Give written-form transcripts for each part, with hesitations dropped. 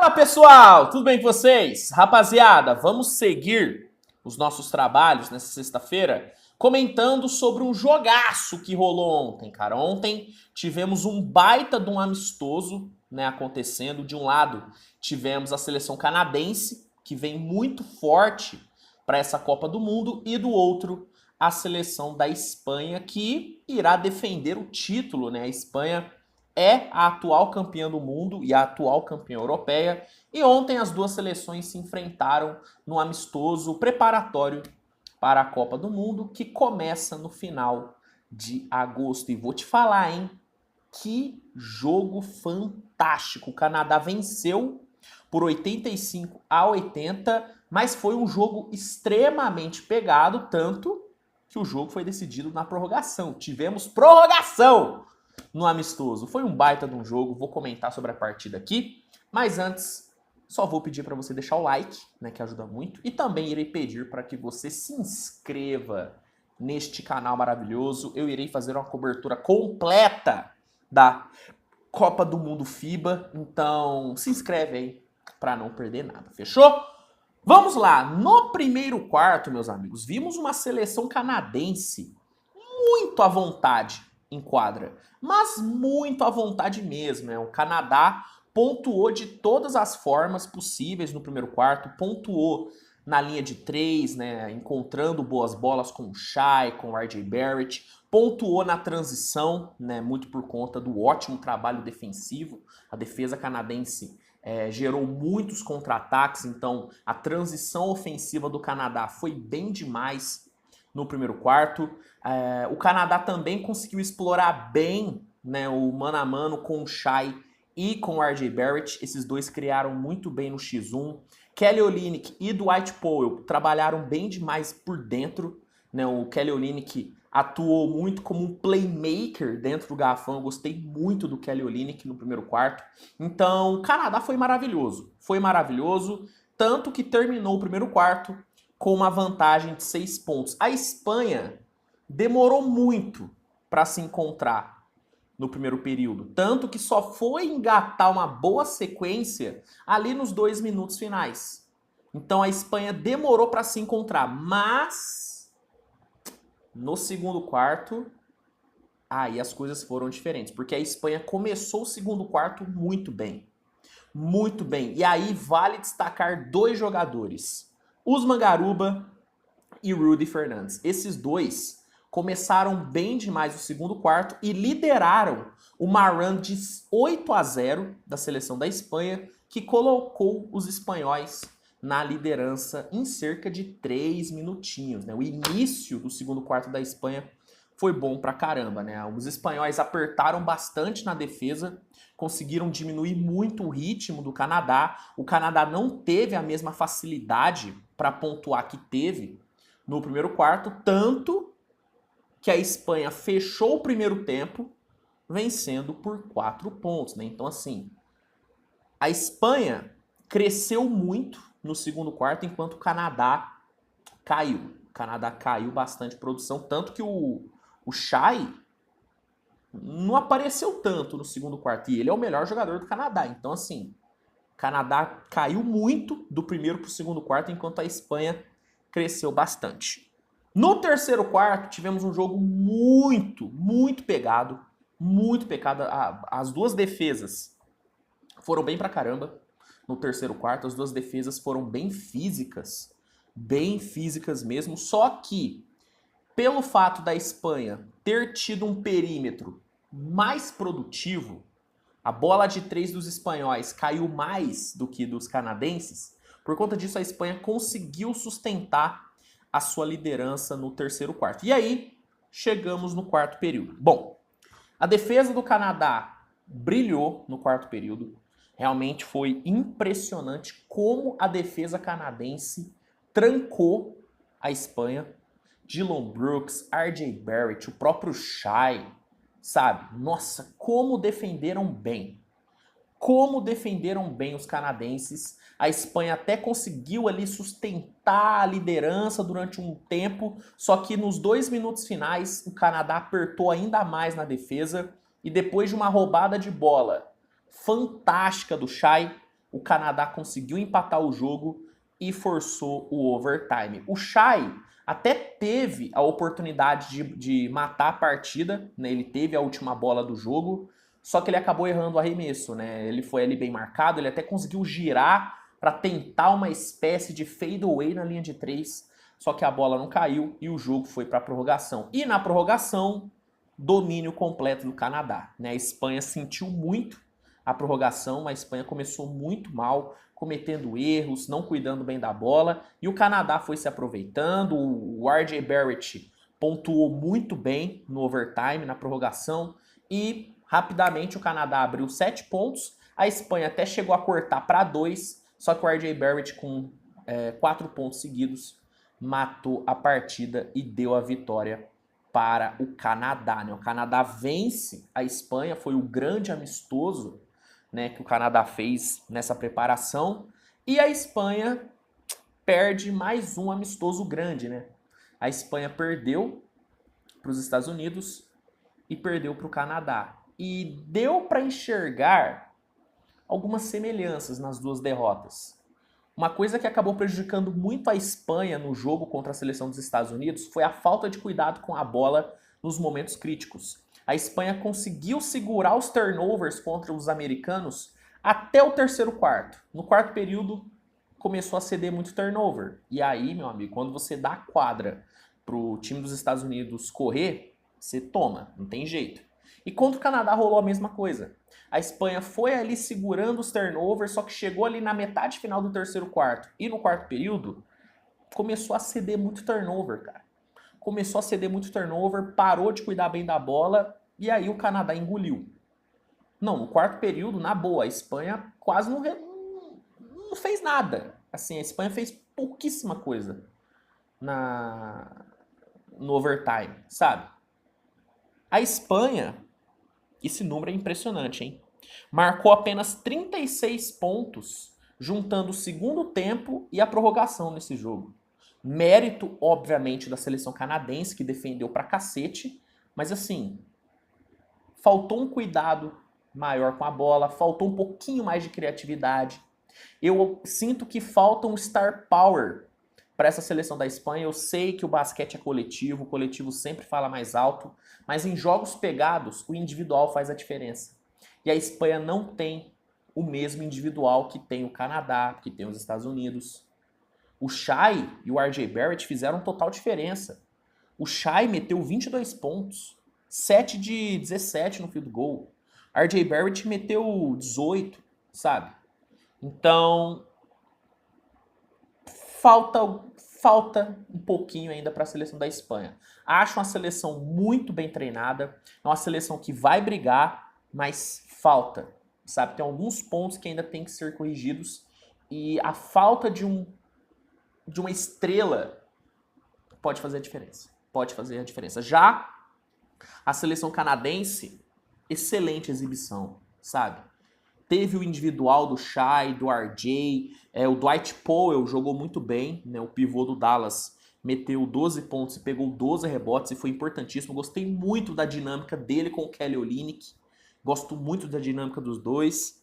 Fala pessoal, tudo bem com vocês? Rapaziada, vamos seguir os nossos trabalhos nessa sexta-feira comentando sobre um jogaço que rolou ontem, cara. Ontem tivemos um baita de um amistoso, né, acontecendo. De um lado, tivemos a seleção canadense, que vem muito forte para essa Copa do Mundo, e do outro, a seleção da Espanha, que irá defender o título, né? A Espanha é a atual campeã do mundo e a atual campeã europeia. E ontem as duas seleções se enfrentaram no amistoso preparatório para a Copa do Mundo, que começa no final de agosto. E vou te falar, hein? Que jogo fantástico. O Canadá venceu por 85-80, mas foi um jogo extremamente pegado, tanto que o jogo foi decidido na prorrogação. Tivemos prorrogação no amistoso. Foi um baita de um jogo, vou comentar sobre a partida aqui, mas antes só vou pedir para você deixar o like, né, que ajuda muito, e também irei pedir para que você se inscreva neste canal maravilhoso. Eu irei fazer uma cobertura completa da Copa do Mundo FIBA, então se inscreve aí para não perder nada, fechou? Vamos lá, no primeiro quarto, meus amigos, vimos uma seleção canadense muito à vontade em quadra, mas muito à vontade mesmo, né? O Canadá pontuou de todas as formas possíveis no primeiro quarto, pontuou na linha de três, né? Encontrando boas bolas com o Shai, com o RJ Barrett, pontuou na transição, né? Muito por conta do ótimo trabalho defensivo. A defesa canadense gerou muitos contra-ataques, então a transição ofensiva do Canadá foi bem demais no primeiro quarto. O Canadá também conseguiu explorar bem, né, o mano a mano com o Shai e com o RJ Barrett. Esses dois criaram muito bem no X1. Kelly Olynyk e Dwight Powell trabalharam bem demais por dentro, né? O Kelly Olynyk atuou muito como um playmaker dentro do garrafão. Eu gostei muito do Kelly Olynyk no primeiro quarto. Então, o Canadá foi maravilhoso, tanto que terminou o primeiro quarto com uma vantagem de 6 pontos. A Espanha demorou muito para se encontrar no primeiro período, tanto que só foi engatar uma boa sequência ali nos 2 minutos finais. Então a Espanha demorou para se encontrar, mas no segundo quarto, aí as coisas foram diferentes, porque a Espanha começou o segundo quarto muito bem. Muito bem. E aí vale destacar dois jogadores, Usman Garuba e Rudy Fernandes. Esses dois começaram bem demais o segundo quarto e lideraram uma run de 8-0 da seleção da Espanha, que colocou os espanhóis na liderança em cerca de 3 minutinhos, né? O início do segundo quarto da Espanha foi bom pra caramba, né? Os espanhóis apertaram bastante na defesa, conseguiram diminuir muito o ritmo do Canadá. O Canadá não teve a mesma facilidade para pontuar que teve no primeiro quarto, tanto que a Espanha fechou o primeiro tempo vencendo por 4 pontos, né? Então, assim, a Espanha cresceu muito no segundo quarto, enquanto o Canadá caiu. O Canadá caiu bastante produção, tanto que o Shai não apareceu tanto no segundo quarto, e ele é o melhor jogador do Canadá. Então, assim, o Canadá caiu muito do primeiro para o segundo quarto, enquanto a Espanha cresceu bastante. No terceiro quarto, tivemos um jogo muito pegado, muito pegado. As duas defesas foram bem pra caramba no terceiro quarto, as duas defesas foram bem físicas mesmo, só que pelo fato da Espanha ter tido um perímetro mais produtivo, a bola de 3 dos espanhóis caiu mais do que dos canadenses. Por conta disso, a Espanha conseguiu sustentar a sua liderança no terceiro quarto. E aí, chegamos no quarto período. Bom, a defesa do Canadá brilhou no quarto período. Realmente foi impressionante como a defesa canadense trancou a Espanha. Dillon Brooks, RJ Barrett, o próprio Shai, sabe? Nossa, como defenderam bem. Como defenderam bem os canadenses. A Espanha até conseguiu ali sustentar a liderança durante um tempo, só que nos 2 minutos finais o Canadá apertou ainda mais na defesa e depois de uma roubada de bola fantástica do Shai, o Canadá conseguiu empatar o jogo e forçou o overtime. O Shai até teve a oportunidade de matar a partida, né? Ele teve a última bola do jogo, só que ele acabou errando o arremesso, né? Ele foi ali bem marcado, ele até conseguiu girar para tentar uma espécie de fadeaway na linha de 3, só que a bola não caiu e o jogo foi para a prorrogação. E na prorrogação, domínio completo do Canadá, né? A Espanha sentiu muito a prorrogação, a Espanha começou muito mal, cometendo erros, não cuidando bem da bola, e o Canadá foi se aproveitando. O RJ Barrett pontuou muito bem no overtime, na prorrogação, e rapidamente o Canadá abriu 7 pontos, a Espanha até chegou a cortar para 2, só que o RJ Barrett com 4 pontos seguidos matou a partida e deu a vitória para o Canadá, né? O Canadá vence a Espanha, foi o grande amistoso, né, que o Canadá fez nessa preparação, e a Espanha perde mais um amistoso grande, né? A Espanha perdeu para os Estados Unidos e perdeu para o Canadá. E deu para enxergar algumas semelhanças nas duas derrotas. Uma coisa que acabou prejudicando muito a Espanha no jogo contra a seleção dos Estados Unidos foi a falta de cuidado com a bola nos momentos críticos. A Espanha conseguiu segurar os turnovers contra os americanos até o terceiro quarto. No quarto período, começou a ceder muito turnover. E aí, meu amigo, quando você dá a quadra pro time dos Estados Unidos correr, você toma, não tem jeito. E contra o Canadá rolou a mesma coisa. A Espanha foi ali segurando os turnovers, só que chegou ali na metade final do terceiro quarto e no quarto período, começou a ceder muito turnover, cara. Começou a ceder muito turnover, parou de cuidar bem da bola e aí o Canadá engoliu. Não, no quarto período, na boa, a Espanha quase não fez nada. Assim, a Espanha fez pouquíssima coisa no overtime, sabe? A Espanha, esse número é impressionante, hein? Marcou apenas 36 pontos, juntando o segundo tempo e a prorrogação nesse jogo. Mérito, obviamente, da seleção canadense, que defendeu pra cacete, mas assim, faltou um cuidado maior com a bola, faltou um pouquinho mais de criatividade. Eu sinto que falta um star power para essa seleção da Espanha. Eu sei que o basquete é coletivo, o coletivo sempre fala mais alto, mas em jogos pegados, o individual faz a diferença. E a Espanha não tem o mesmo individual que tem o Canadá, que tem os Estados Unidos. O Shai e o RJ Barrett fizeram total diferença. O Shai meteu 22 pontos, 7 de 17 no field goal. RJ Barrett meteu 18, sabe? Então, falta um pouquinho ainda para a seleção da Espanha. Acho uma seleção muito bem treinada, é uma seleção que vai brigar, mas falta, sabe? Tem alguns pontos que ainda tem que ser corrigidos e a falta de uma estrela pode fazer a diferença. Pode fazer a diferença. Já a seleção canadense, excelente exibição, sabe? Teve o individual do Shai, do RJ, o Dwight Powell jogou muito bem, né? O pivô do Dallas meteu 12 pontos e pegou 12 rebotes e foi importantíssimo. Gostei muito da dinâmica dele com o Kelly Olynyk, gosto muito da dinâmica dos dois.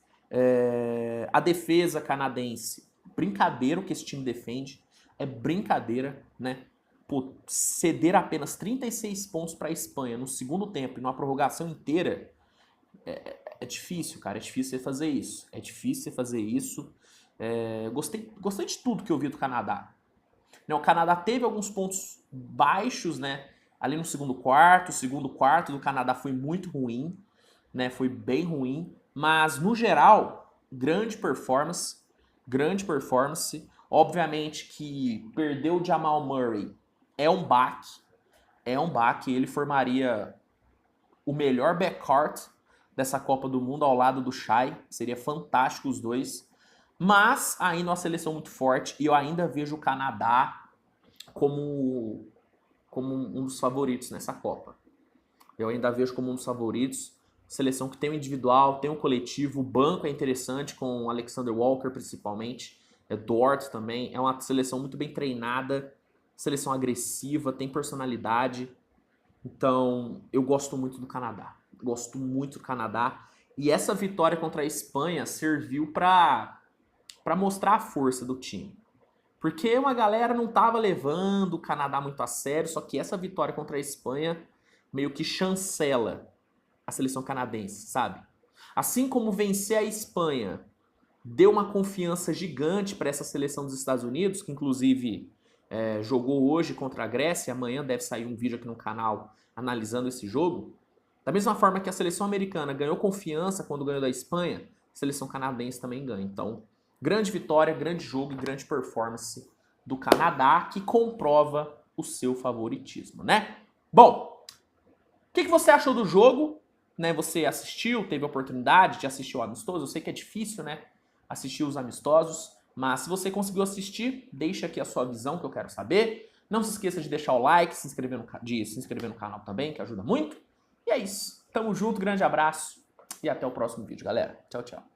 A defesa canadense, brincadeira o que esse time defende, é brincadeira, né? Pô, ceder apenas 36 pontos para a Espanha no segundo tempo e numa prorrogação inteira é difícil, cara. É difícil você fazer isso. É difícil você fazer isso. Gostei de tudo que eu vi do Canadá. O Canadá teve alguns pontos baixos, né? Ali no segundo quarto. O segundo quarto do Canadá foi muito ruim, né? Foi bem ruim. Mas, no geral, grande performance. Grande performance. Obviamente que perder o Jamal Murray é um baque. É um baque. Ele formaria o melhor backcourt dessa Copa do Mundo ao lado do Shai. Seria fantástico os dois. Mas ainda uma seleção muito forte e eu ainda vejo o Canadá como um dos favoritos nessa Copa. Eu ainda vejo como um dos favoritos. Seleção que tem o individual, tem o coletivo, o banco é interessante com o Alexander Walker principalmente, Dort também. É uma seleção muito bem treinada, seleção agressiva, tem personalidade. Então, eu gosto muito do Canadá. Gosto muito do Canadá. E essa vitória contra a Espanha serviu para para mostrar a força do time. Porque uma galera não tava levando o Canadá muito a sério, só que essa vitória contra a Espanha meio que chancela a seleção canadense, sabe? Assim como vencer a Espanha deu uma confiança gigante para essa seleção dos Estados Unidos, que inclusive jogou hoje contra a Grécia, amanhã deve sair um vídeo aqui no canal analisando esse jogo. Da mesma forma que a seleção americana ganhou confiança quando ganhou da Espanha, a seleção canadense também ganha. Então, grande vitória, grande jogo e grande performance do Canadá, que comprova o seu favoritismo, né? Bom, o que você achou do jogo? Né, você assistiu, teve a oportunidade de assistir o amistoso? Eu sei que é difícil, né, assistir os amistosos, mas se você conseguiu assistir, deixa aqui a sua visão que eu quero saber. Não se esqueça de deixar o like, se inscrever no canal também, que ajuda muito. E é isso. Tamo junto, grande abraço e até o próximo vídeo, galera. Tchau, tchau.